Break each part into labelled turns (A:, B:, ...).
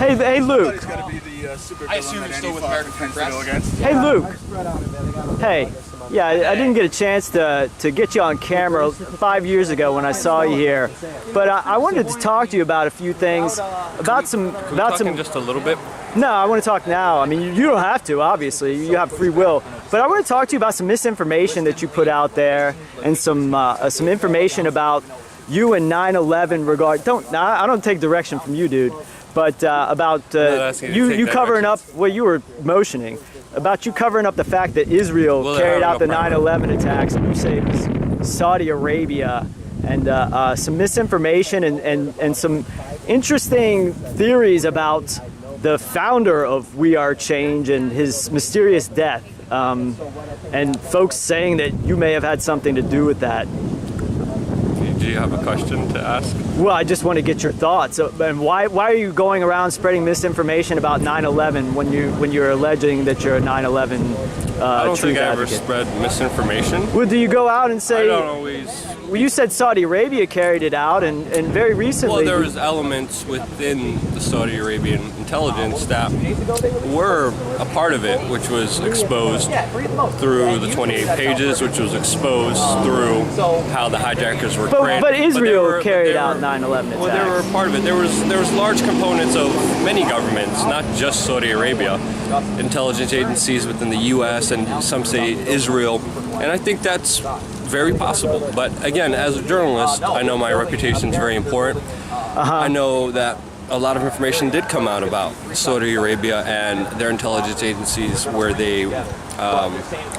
A: Hey, Luke.
B: I assume you're still with American Free Press.
A: Hey, Luke. Hey. Yeah, I didn't get a chance to get you on camera 5 years ago when I saw you here, but I wanted to talk to you about a few things, about some
C: just a little bit.
A: No, I want to talk now. I mean, you don't have to, obviously. You have free will. But I want to talk to you about some misinformation that you put out there and some information about you and 9/11 I don't take direction from you, dude. But about you covering up what you were motioning, about you covering up the fact that Israel carried out the 9/11 attacks, and you say it was Saudi Arabia, and some misinformation and some interesting theories about the founder of We Are Change and his mysterious death, and folks saying that you may have had something to do with that.
C: Do you have a question to ask?
A: Well, I just want to get your thoughts. And why are you going around spreading misinformation about 9/11 when you're alleging that you're a 9/11
C: I don't think I
A: advocate?
C: ever spread misinformation.
A: Well, do you go out and say?
C: I don't always.
A: Well, you said Saudi Arabia carried it out, and very recently.
C: Well, there was elements within the Saudi Arabian intelligence that were a part of it, which was exposed through the 28 pages, which was exposed through how the hijackers were created.
A: But Israel carried out 9/11 attacks.
C: Well, they were a part of it. There was large components of many governments, not just Saudi Arabia, intelligence agencies within the U.S. and some say Israel, and I think that's very possible. But again, as a journalist, I know my reputation is very important. I know that a lot of information did come out about Saudi Arabia and their intelligence agencies where they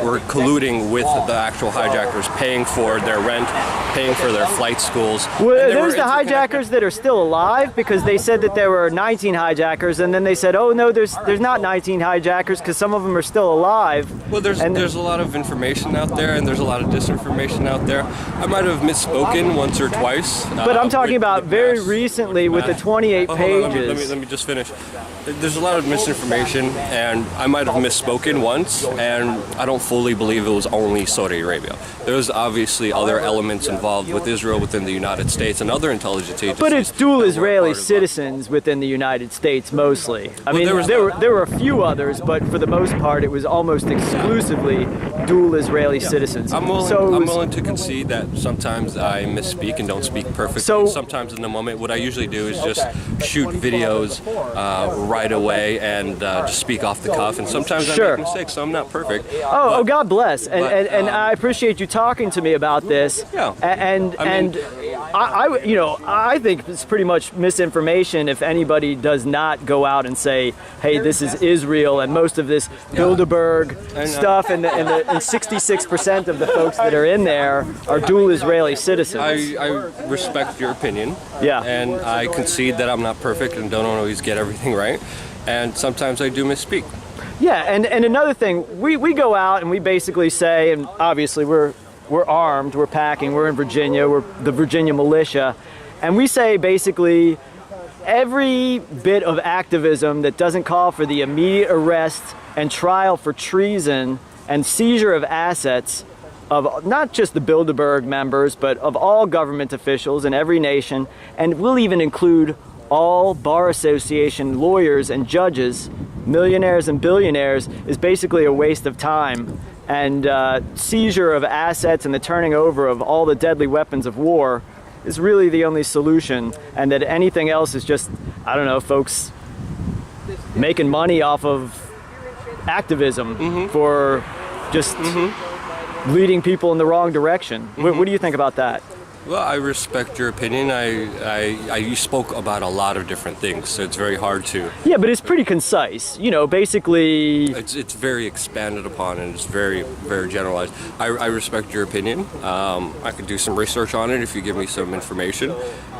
C: were colluding with the actual hijackers, paying for their rent, paying for their flight schools.
A: Well, there's the hijackers that are still alive, because they said that there were 19 hijackers, and then they said, oh no, there's not 19 hijackers because some of them are still alive.
C: Well, there's a lot of information out there, and there's a lot of disinformation out there. I might have misspoken once or twice.
A: But I'm talking about very recently with the 28 pages.
C: Let me just finish. There's a lot of misinformation, and I might have misspoken once, and I don't fully believe it was only Saudi Arabia. There's obviously other elements involved with Israel within the United States and other intelligence agencies.
A: But it's dual Israeli citizens within the United States mostly. I mean, there were a few others, but for the most part, it was almost exclusively dual Israeli citizens.
C: I'm willing to concede that sometimes I misspeak and don't speak perfectly.
A: So
C: sometimes in the moment, what I usually do is just shoot videos right away and just speak off the cuff. And sometimes I make mistakes, so I'm not perfect.
A: Oh, God bless. And I appreciate you talking to me about this.
C: Yeah.
A: I think it's pretty much misinformation if anybody does not go out and say, hey, this is Israel, and most of this Bilderberg stuff, and 66% of the folks that are in there are dual Israeli citizens.
C: I respect your opinion.
A: Yeah.
C: And I concede that I'm not perfect and don't always get everything right. And sometimes I do misspeak.
A: Yeah, and another thing, we go out and we basically say, and obviously we're armed, we're packing, we're in Virginia, we're the Virginia Militia, and we say basically every bit of activism that doesn't call for the immediate arrest and trial for treason and seizure of assets of not just the Bilderberg members, but of all government officials in every nation, and we'll even include all bar association lawyers and judges, millionaires and billionaires, is basically a waste of time. And seizure of assets and the turning over of all the deadly weapons of war is really the only solution, and that anything else is just, I don't know, folks making money off of activism for just leading people in the wrong direction. What do you think about that?
C: Well, I respect your opinion. You spoke about a lot of different things, so it's very hard to...
A: Yeah, but it's pretty concise. You know, basically...
C: It's very expanded upon, and it's very, very generalized. I respect your opinion. I could do some research on it if you give me some information.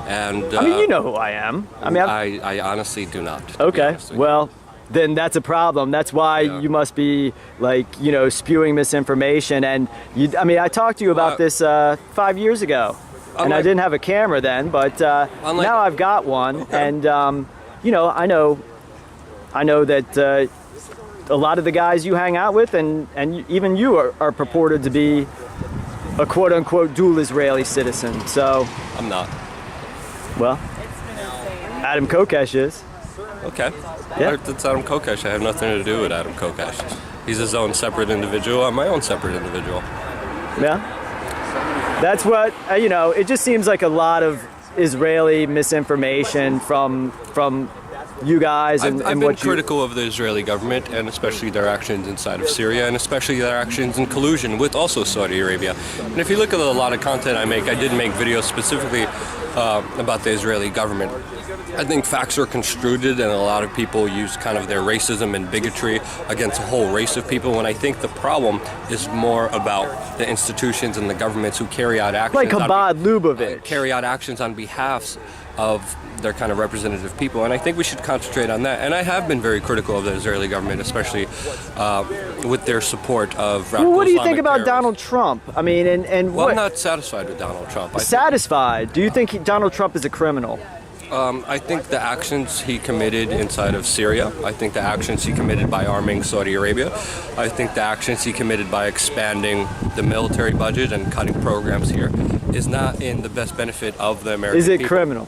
C: And
A: I mean, you know who I am. I mean,
C: I honestly do not.
A: Okay, well... then that's a problem. That's why you must be, like, you know, spewing misinformation. And I mean, I talked to you about this 5 years ago, and I didn't have a camera then, but now I've got one, and you know, I know that a lot of the guys you hang out with, and even you are purported to be a quote-unquote dual Israeli citizen. So
C: I'm not.
A: Well, Adam Kokesh is.
C: Okay.
A: Yeah.
C: That's Adam Kokesh. I have nothing to do with Adam Kokesh. He's his own separate individual. I'm my own separate individual.
A: Yeah. That's what, it just seems like a lot of Israeli misinformation from you guys and
C: I've
A: what
C: been critical of the Israeli government, and especially their actions inside of Syria, and especially their actions in collusion with also Saudi Arabia. And if you look at a lot of content I make, I did make videos specifically about the Israeli government. I think facts are construed, and a lot of people use kind of their racism and bigotry against a whole race of people, when I think the problem is more about the institutions and the governments who carry out actions
A: like Chabad-Lubavitch.
C: Carry out actions on behalf of their kind of representative people, and I think we should concentrate on that. And I have been very critical of the Israeli government, especially with their support of radical
A: Well, what do you
C: Islamic
A: think about
C: terrorists.
A: Donald Trump? I mean, and
C: Well,
A: what?
C: I'm not satisfied with Donald Trump.
A: Satisfied? Do you think Donald Trump is a criminal?
C: I think the actions he committed inside of Syria, I think the actions he committed by arming Saudi Arabia, I think the actions he committed by expanding the military budget and cutting programs here is not in the best benefit of the American
A: Is it
C: people.
A: criminal?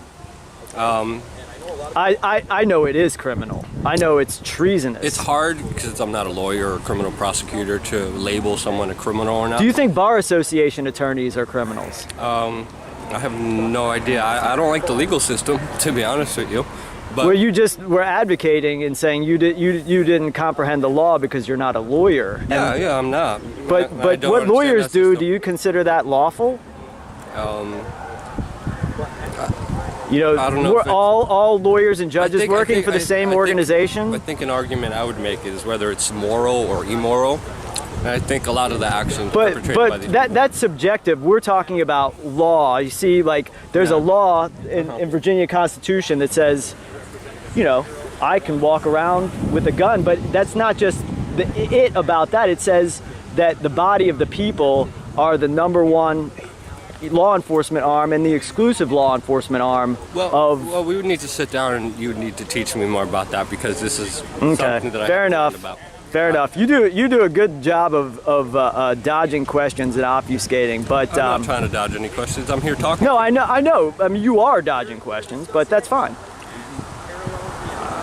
A: I know it is criminal. I know it's treasonous.
C: It's hard because I'm not a lawyer or a criminal prosecutor to label someone a criminal or not.
A: Do you think bar association attorneys are criminals?
C: I have no idea. I don't like the legal system, to be honest with you. But
A: Where you just were advocating and saying you didn't comprehend the law because you're not a lawyer.
C: yeah, I'm not.
A: But
C: I don't
A: what
C: understand
A: lawyers
C: that
A: do,
C: system.
A: do you consider that lawful?
C: I don't know
A: we're
C: if it's-
A: all lawyers and judges working for the same organization.
C: I think an argument I would make is whether it's moral or immoral. And I think a lot of the actions perpetrated by
A: But
C: these
A: that's subjective. We're talking about law. You see, like there's a law in Virginia Constitution that says, I can walk around with a gun, but that's not just it about that. It says that the body of the people are the number one law enforcement arm and the exclusive law enforcement arm
C: Well, we would need to sit down and you would need to teach me more about that, because this is something that I
A: Fair
C: haven't
A: enough.
C: learned about.
A: Fair enough. You do a good job of dodging questions and obfuscating, but
C: I'm not trying to dodge any questions. I'm here talking.
A: no, I know. I mean, you are dodging questions, but that's fine.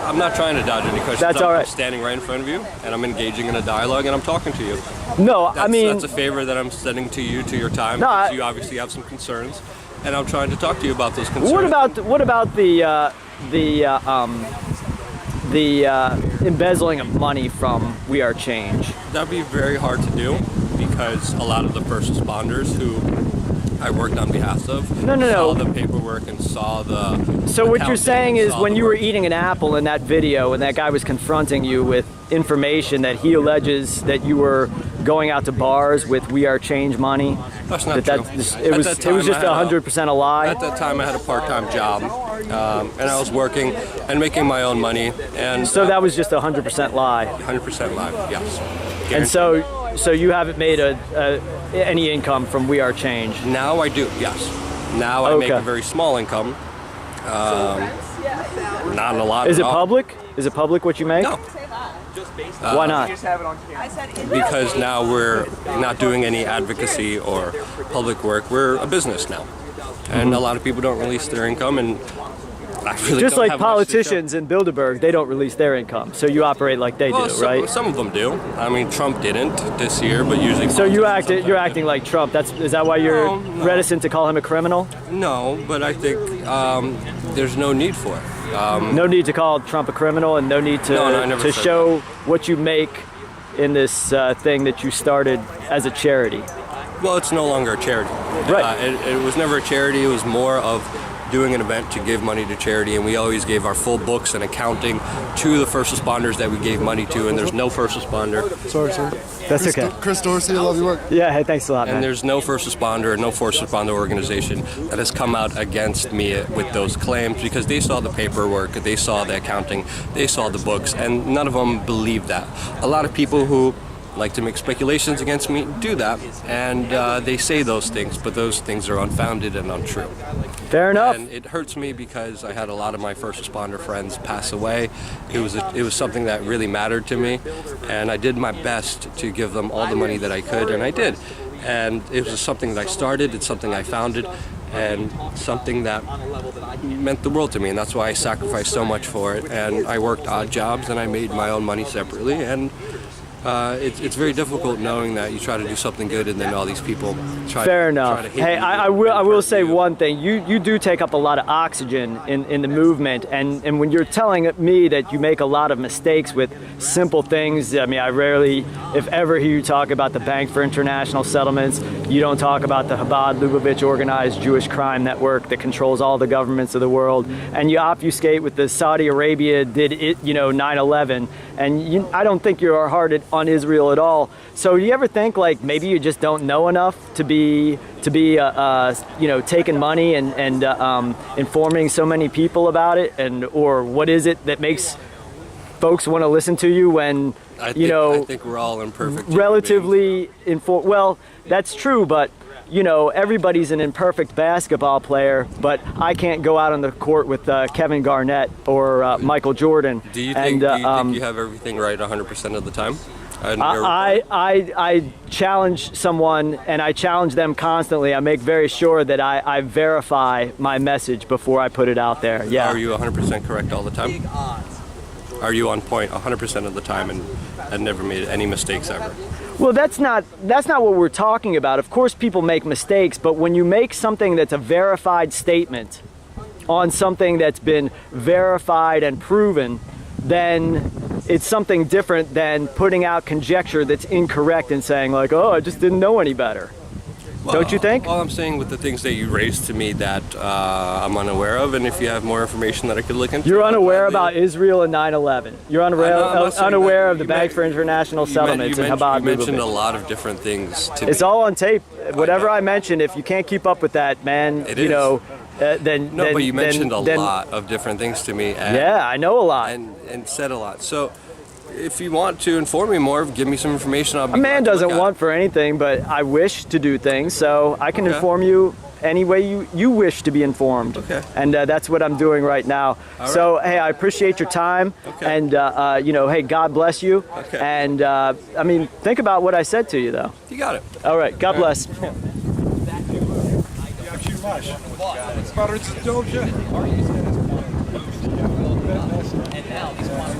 C: I'm not trying to dodge any questions.
A: That's all right.
C: I'm standing right in front of you, and I'm engaging in a dialogue, and I'm talking to you.
A: No,
C: That's,
A: I mean,
C: that's a favor that I'm sending to you, to your time.
A: No,
C: because you obviously have some concerns, and I'm trying to talk to you about those concerns.
A: what about the embezzling of money from We Are Change?
C: That'd be very hard to do, because a lot of the first responders who I worked on behalf of saw the paperwork and saw the.
A: So what you're
C: accounting
A: saying
C: and
A: is
C: saw
A: when
C: the
A: you were
C: work.
A: eating an apple in that video and that guy was confronting you with information that he alleges that you were going out to bars with We Are Change money,
C: That's not
A: that
C: true.
A: it was
C: At that time,
A: just
C: I had
A: 100% a lie?
C: At that time, I had a part-time job, and I was working and making my own money, and
A: So that was just a 100% lie.
C: 100% live. Yes.
A: And so you haven't made any income from We Are Change.
C: Now I do. Yes. Now I make
A: Okay.
C: a very small income. Not a lot.
A: Is
C: at
A: it
C: all.
A: public? Is it public what you make?
C: No.
A: Why not?
C: Because now we're not doing any advocacy or public work. We're a business now, and a lot of people don't release their income, and I really
A: Just
C: don't
A: like
C: have much to
A: politicians in Bilderberg, they don't release their income. So you operate like they
C: show.
A: do,
C: Well,
A: right?
C: some of them do. I mean, Trump didn't this year, but usually.
A: So you're
C: politicians
A: acting like Trump. Is that why you're
C: No.
A: reticent to call him a criminal?
C: No, but I think there's no need for it.
A: No need to call Trump a criminal, and no need to
C: No, I never
A: to
C: said
A: show what you make in this thing that you started as a charity.
C: Well, it's no longer a charity.
A: Right.
C: It was never a charity. It was more of doing an event to give money to charity, and we always gave our full books and accounting to the first responders that we gave money to, and there's no first responder.
B: Sorry, sir.
A: That's okay.
B: Chris Dorsey, I love your work.
A: Yeah, hey, thanks a lot,
C: And
A: man.
C: there's no first responder, no first responder organization that has come out against me with those claims, because they saw the paperwork, they saw the accounting, they saw the books, and none of them believe that. A lot of people who like to make speculations against me do that, and they say those things, but those things are unfounded and untrue.
A: Fair enough.
C: And it hurts me because I had a lot of my first responder friends pass away. It was something that really mattered to me, and I did my best to give them all the money that I could, and I did. And it was something that I started, it's something I founded, and something that meant the world to me, and that's why I sacrificed so much for it. And I worked odd jobs, and I made my own money separately, and it's very difficult knowing that you try to do something good and then all these people try
A: Fair
C: to
A: enough.
C: hate
A: Hey,
C: you
A: I will say one thing. You do take up a lot of oxygen in the movement, and when you're telling me that you make a lot of mistakes with simple things, I mean, I rarely, if ever, hear you talk about the Bank for International Settlements. You don't talk about the Chabad-Lubavitch organized Jewish crime network that controls all the governments of the world, and you obfuscate with the Saudi Arabia did it, 9/11, and I don't think you're hard on Israel at all. So do you ever think like maybe you just don't know enough to be taking money and informing so many people about it, or what is it that makes folks want to listen to you when
C: I think we're all imperfect,
A: relatively informed? Well, that's true, but everybody's an imperfect basketball player, but I can't go out on the court with Kevin Garnett or Michael Jordan.
C: Do you think you have everything right 100% of the time?
A: I challenge someone, and I challenge them constantly. I make very sure that I verify my message before I put it out there. Yeah.
C: Are you 100% correct all the time? Are you on point 100% of the time and never made any mistakes ever?
A: Well, that's not what we're talking about. Of course people make mistakes, but when you make something that's a verified statement on something that's been verified and proven, then it's something different than putting out conjecture that's incorrect and saying like, oh, I just didn't know any better. Well, don't you think?
C: All I'm saying with the things that you raised to me that I'm unaware of, and if you have more information that I could look into.
A: You're unaware about Israel and 9/11. You're unaware of the Bank for International Settlements and Chabad-Lubavitch.
C: You mentioned a lot of different things to me.
A: It's all on tape. Whatever I mentioned, if you can't keep up with that, man,
C: but you mentioned a lot of different things to me.
A: Yeah, I know a lot.
C: And said a lot. So if you want to inform me more, give me some information.
A: A man doesn't want for anything, but I wish to do things, so I can inform you any way you wish to be informed.
C: Okay.
A: And that's what I'm doing right now.
C: All
A: so,
C: right.
A: hey, I appreciate your time.
C: Okay.
A: And, hey, God bless you.
C: Okay.
A: And, think about what I said to you, though.
C: You got it.
A: All right. God bless.
D: And now these ones